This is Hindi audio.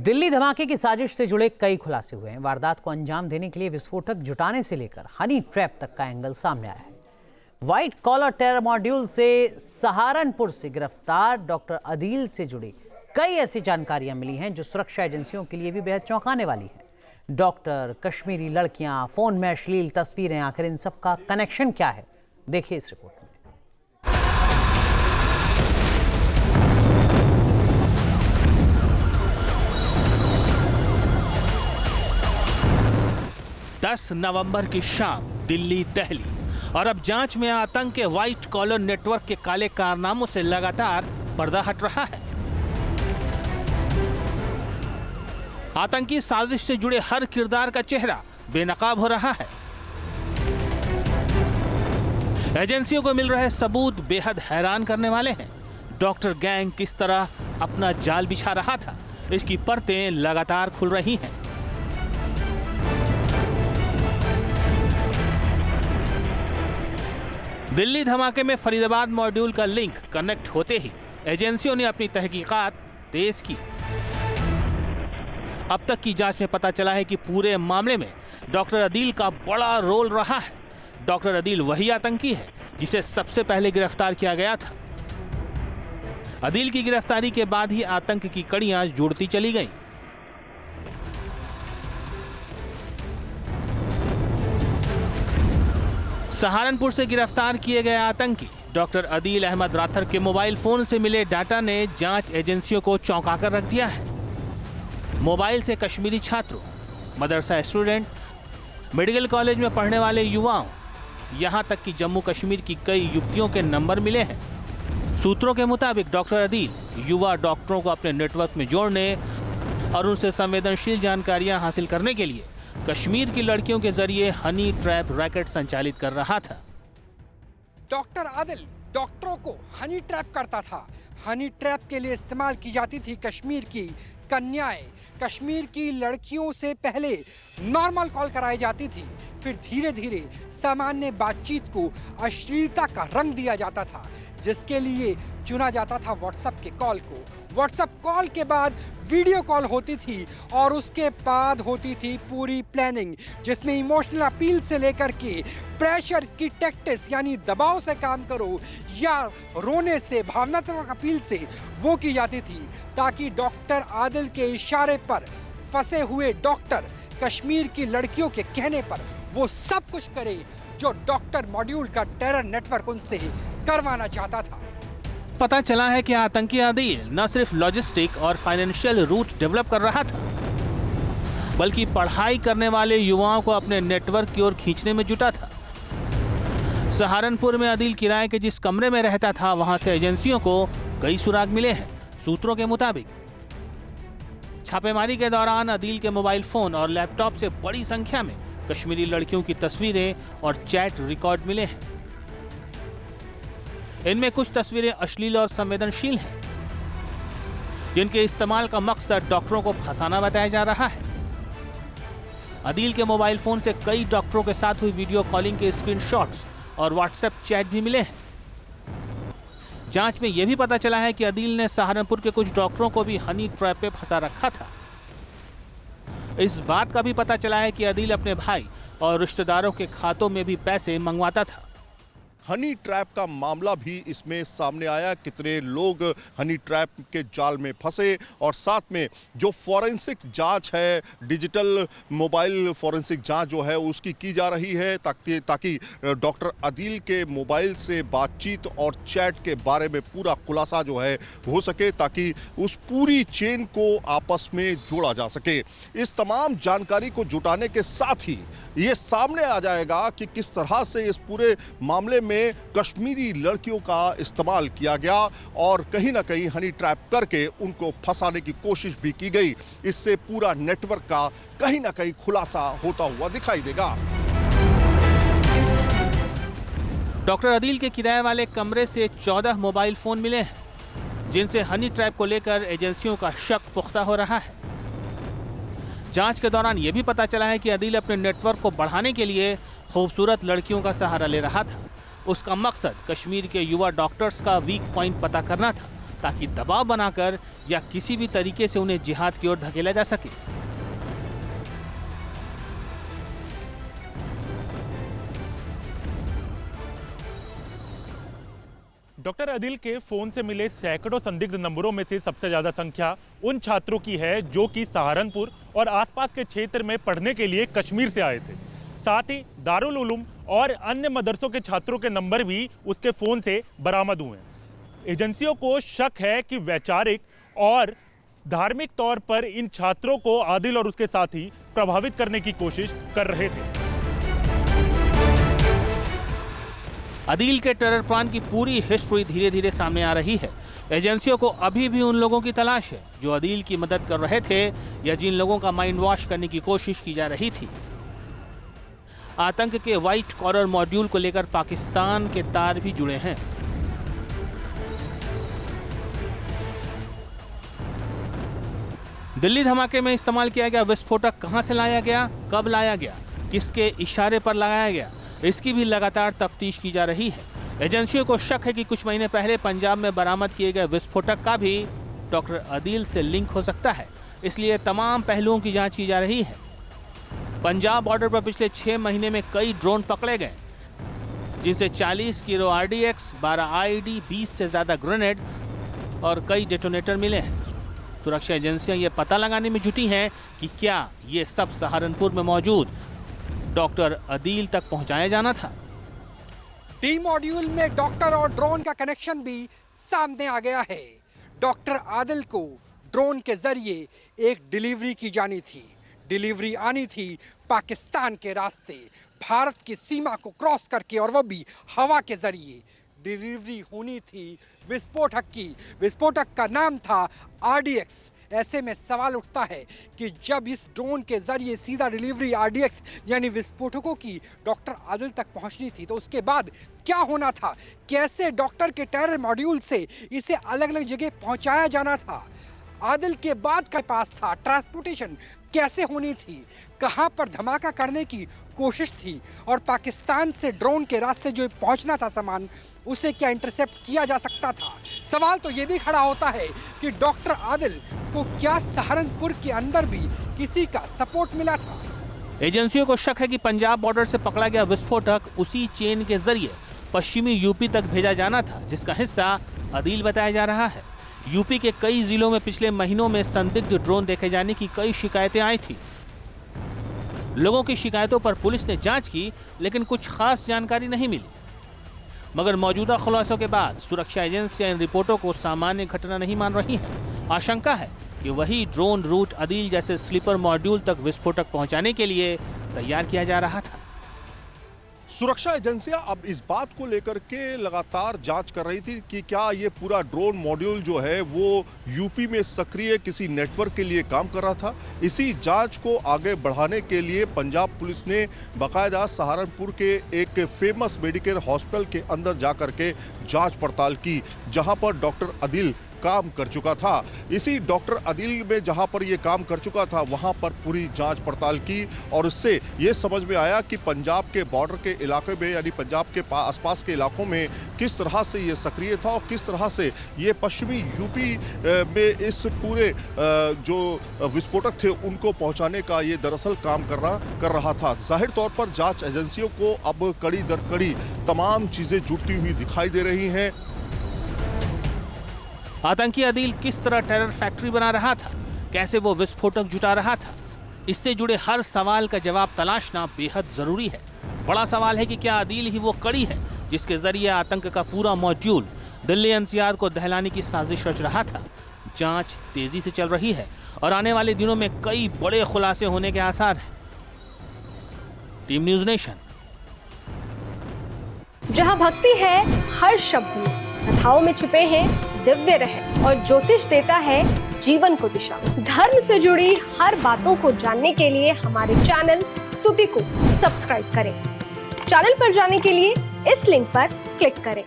दिल्ली धमाके की साजिश से जुड़े कई खुलासे हुए हैं। वारदात को अंजाम देने के लिए विस्फोटक जुटाने से लेकर हनी ट्रैप तक का एंगल सामने आया है। व्हाइट कॉलर टेरर मॉड्यूल से सहारनपुर से गिरफ्तार डॉक्टर अदील से जुड़ी कई ऐसी जानकारियां मिली हैं जो सुरक्षा एजेंसियों के लिए भी बेहद चौंकाने वाली हैं। डॉक्टर, कश्मीरी लड़कियां, फोन में अश्लील तस्वीरें, आखिर इन सब का कनेक्शन क्या है, देखिए इस रिपोर्ट में। 10 नवंबर की शाम दिल्ली दहली और अब जांच में आतंक के व्हाइट कॉलर नेटवर्क के काले कारनामों से लगातार पर्दा हट रहा है। आतंकी साजिश से जुड़े हर किरदार का चेहरा बेनकाब हो रहा है। एजेंसियों को मिल रहे सबूत बेहद हैरान करने वाले हैं। डॉक्टर गैंग किस तरह अपना जाल बिछा रहा था, इसकी परतें लगातार खुल रही हैं। दिल्ली धमाके में फरीदाबाद मॉड्यूल का लिंक कनेक्ट होते ही एजेंसियों ने अपनी तहकीकात तेज की। अब तक की जांच में पता चला है कि पूरे मामले में डॉक्टर अदील का बड़ा रोल रहा है। डॉक्टर अदील वही आतंकी है जिसे सबसे पहले गिरफ्तार किया गया था। अदील की गिरफ्तारी के बाद ही आतंक की कड़ियां जुड़ती चली गईं। सहारनपुर से गिरफ्तार किए गए आतंकी डॉक्टर अदील अहमद राथर के मोबाइल फोन से मिले डाटा ने जांच एजेंसियों को चौंका कर रख दिया है। मोबाइल से कश्मीरी छात्रों, मदरसा स्टूडेंट, मेडिकल कॉलेज में पढ़ने वाले युवाओं, यहां तक कि जम्मू कश्मीर की कई युवतियों के नंबर मिले हैं। सूत्रों के मुताबिक डॉक्टर अदील युवा डॉक्टरों को अपने नेटवर्क में जोड़ने और उनसे संवेदनशील जानकारियां हासिल करने के लिए कश्मीर की लड़कियों के जरिए हनी ट्रैप रैकेट संचालित कर रहा था। डॉक्टर आदिल डॉक्टरों को हनी ट्रैप करता था। हनी ट्रैप के लिए इस्तेमाल की जाती थी कश्मीर की कन्याएं। कश्मीर की लड़कियों से पहले नॉर्मल कॉल कराई जाती थी, फिर धीरे धीरे सामान्य बातचीत को अश्लीलता का रंग दिया जाता था, जिसके लिए चुना जाता था व्हाट्सएप के कॉल को। व्हाट्सएप कॉल के बाद वीडियो कॉल होती थी और उसके बाद होती थी पूरी प्लानिंग, जिसमें इमोशनल अपील से लेकर के प्रेशर की टैक्टिक्स यानी दबाव से काम करो या रोने से, भावनात्मक अपील से वो की जाती थी, ताकि डॉक्टर आदिल के इशारे पर फंसे हुए डॉक्टर कश्मीर की लड़कियों के कहने पर वो सब कुछ करे जो डॉक्टर मॉड्यूल का टेरर नेटवर्क उनसे करवाना चाहता था। पता चला है कि आतंकी आदिल न सिर्फ लॉजिस्टिक और फाइनेंशियल रूट डेवलप कर रहा था, बल्कि पढ़ाई करने वाले युवाओं को अपने नेटवर्क की ओर खींचने में जुटा था। सहारनपुर में अदील किराए के जिस कमरे में रहता था, वहां से एजेंसियों को कई सुराग मिले हैं। सूत्रों के मुताबिक छापेमारी के दौरान अदील के मोबाइल फोन और लैपटॉप से बड़ी संख्या में कश्मीरी लड़कियों की तस्वीरें और चैट रिकॉर्ड मिले हैं। इनमें कुछ तस्वीरें अश्लील और संवेदनशील हैं, जिनके इस्तेमाल का मकसद डॉक्टरों को फंसाना बताया जा रहा है। अदील के मोबाइल फोन से कई डॉक्टरों के साथ हुई वीडियो कॉलिंग के स्क्रीनशॉट्स और व्हाट्सएप चैट भी मिले हैं। जांच में यह भी पता चला है कि अदील ने सहारनपुर के कुछ डॉक्टरों को भी हनी ट्रैप पे फंसा रखा था। इस बात का भी पता चला है कि अदील अपने भाई और रिश्तेदारों के खातों में भी पैसे मंगवाता था। हनी ट्रैप का मामला भी इसमें सामने आया। कितने लोग हनी ट्रैप के जाल में फंसे और साथ में जो फॉरेंसिक जांच है, डिजिटल मोबाइल फॉरेंसिक जांच जो है उसकी की जा रही है, ताकि डॉक्टर अदील के मोबाइल से बातचीत और चैट के बारे में पूरा खुलासा जो है हो सके, ताकि उस पूरी चेन को आपस में जोड़ा जा सके। इस तमाम जानकारी को जुटाने के साथ ही ये सामने आ जाएगा कि किस तरह से इस पूरे मामले में कश्मीरी लड़कियों का इस्तेमाल किया गया और कहीं ना कहीं हनी ट्रैप करके उनको फंसाने की कोशिश भी की गई। इससे पूरा नेटवर्क का कहीं ना कहीं खुलासा होता हुआ दिखाई देगा। डॉक्टर अदील के किराए वाले कमरे से 14 मोबाइल फोन मिले हैं, जिनसे हनी ट्रैप को लेकर एजेंसियों का शक पुख्ता हो रहा है। जांच के दौरान यह भी पता चला है कि अदील अपने नेटवर्क को बढ़ाने के लिए खूबसूरत लड़कियों का सहारा ले रहा था। उसका मकसद कश्मीर के युवा डॉक्टर्स का वीक पॉइंट पता करना था ताकि दबाव बनाकर या किसी भी तरीके से उन्हें जिहाद की ओर धकेला जा सके। डॉक्टर अदिल के फोन से मिले सैकड़ों संदिग्ध नंबरों में से सबसे ज्यादा संख्या उन छात्रों की है जो कि सहारनपुर और आसपास के क्षेत्र में पढ़ने के लिए कश्मीर से आए थे। साथ ही दारुल उलूम और अन्य मदरसों के छात्रों के नंबर भी उसके फोन से बरामद हुए हैं। एजेंसियों को शक है कि वैचारिक और धार्मिक तौर पर इन छात्रों को आदिल और उसके साथी प्रभावित करने की कोशिश कर रहे थे। अदील के टेरर प्लान की पूरी हिस्ट्री धीरे धीरे सामने आ रही है। एजेंसियों को अभी भी उन लोगों की तलाश है जो अदील की मदद कर रहे थे या जिन लोगों का माइंड वॉश करने की कोशिश की जा रही थी। आतंक के व्हाइट कॉलर मॉड्यूल को लेकर पाकिस्तान के तार भी जुड़े हैं। दिल्ली धमाके में इस्तेमाल किया गया विस्फोटक कहां से लाया गया, कब लाया गया, किसके इशारे पर लगाया गया, इसकी भी लगातार तफ्तीश की जा रही है। एजेंसियों को शक है कि कुछ महीने पहले पंजाब में बरामद किए गए विस्फोटक का भी डॉक्टर अदील से लिंक हो सकता है, इसलिए तमाम पहलुओं की जांच की जा रही है। पंजाब बॉर्डर पर पिछले 6 महीने में कई ड्रोन पकड़े गए, जिनसे 40 किलो RDX, 12 IED, 20 से ज्यादा ग्रेनेड और कई डेटोनेटर मिले हैं। सुरक्षा एजेंसियां ये पता लगाने में जुटी हैं कि क्या ये सब सहारनपुर में मौजूद डॉक्टर अदील तक पहुंचाया जाना था। डी मॉड्यूल में डॉक्टर और ड्रोन का कनेक्शन भी सामने आ गया है। डॉक्टर आदिल को ड्रोन के जरिए एक डिलीवरी की जानी थी। डिलीवरी आनी थी पाकिस्तान के रास्ते, भारत की सीमा को क्रॉस करके, और वो भी हवा के जरिए। डिलीवरी होनी थी विस्फोटक की। विस्फोटक का नाम था RDX। ऐसे में सवाल उठता है कि जब इस ड्रोन के जरिए सीधा डिलीवरी RDX यानी विस्फोटकों की डॉक्टर आदिल तक पहुंचनी थी, तो उसके बाद क्या होना था? कैसे डॉक्टर के टेरर मॉड्यूल से इसे अलग अलग जगह पहुंचाया जाना था? आदिल के बाद के पास था ट्रांसपोर्टेशन कैसे होनी थी? कहां पर धमाका करने की कोशिश थी? और पाकिस्तान से ड्रोन के रास्ते जो पहुंचना था सामान, उसे क्या इंटरसेप्ट किया जा सकता था? सवाल तो ये भी खड़ा होता है कि डॉक्टर आदिल को क्या सहारनपुर के अंदर भी किसी का सपोर्ट मिला था? एजेंसियों को शक है कि पंजाब बॉर्डर से पकड़ा गया विस्फोटक उसी चेन के जरिए पश्चिमी यूपी तक भेजा जाना था, जिसका हिस्सा अदील बताया जा रहा है। यूपी के कई जिलों में पिछले महीनों में संदिग्ध ड्रोन देखे जाने की कई शिकायतें आई थी। लोगों की शिकायतों पर पुलिस ने जांच की, लेकिन कुछ खास जानकारी नहीं मिली। मगर मौजूदा खुलासों के बाद सुरक्षा एजेंसियां इन रिपोर्टों को सामान्य घटना नहीं मान रही हैं। आशंका है कि वही ड्रोन रूट अदील जैसे स्लीपर मॉड्यूल तक विस्फोटक पहुंचाने के लिए तैयार किया जा रहा था। सुरक्षा एजेंसियां अब इस बात को लेकर के लगातार जांच कर रही थी कि क्या ये पूरा ड्रोन मॉड्यूल जो है वो यूपी में सक्रिय किसी नेटवर्क के लिए काम कर रहा था। इसी जांच को आगे बढ़ाने के लिए पंजाब पुलिस ने बाकायदा सहारनपुर के एक फेमस मेडिकल हॉस्पिटल के अंदर जाकर के जांच पड़ताल की, जहां पर डॉक्टर अदील काम कर चुका था। इसी डॉक्टर अदील में जहां पर ये काम कर चुका था, वहां पर पूरी जांच पड़ताल की और उससे ये समझ में आया कि पंजाब के बॉर्डर के इलाके में, यानी पंजाब के आसपास के इलाकों में किस तरह से ये सक्रिय था और किस तरह से ये पश्चिमी यूपी में इस पूरे जो विस्फोटक थे उनको पहुंचाने का ये दरअसल काम कर रहा था। जाहिर तौर पर जांच एजेंसियों को अब कड़ी दर कड़ी तमाम चीजें जुटती हुई दिखाई दे रही हैं। आतंकी अदील किस तरह टेरर फैक्ट्री बना रहा था, कैसे वो विस्फोटक जुटा रहा था, इससे जुड़े हर सवाल का जवाब तलाशना बेहद जरूरी है। बड़ा सवाल है कि क्या अदील ही वो कड़ी है जिसके जरिए आतंक का पूरा मॉड्यूल दिल्ली NCR को दहलाने की साजिश रच रहा था। जांच तेजी से चल रही है और आने वाले दिनों में कई बड़े खुलासे होने के आसार हैं। Team news nation. जहां भक्ति है हर शब्द में, कथाओं में छुपे हैं दिव्य रहस्य और ज्योतिष देता है जीवन को दिशा। धर्म से जुड़ी हर बातों को जानने के लिए हमारे चैनल स्तुति को सब्सक्राइब करें। चैनल पर जाने के लिए इस लिंक पर क्लिक करें।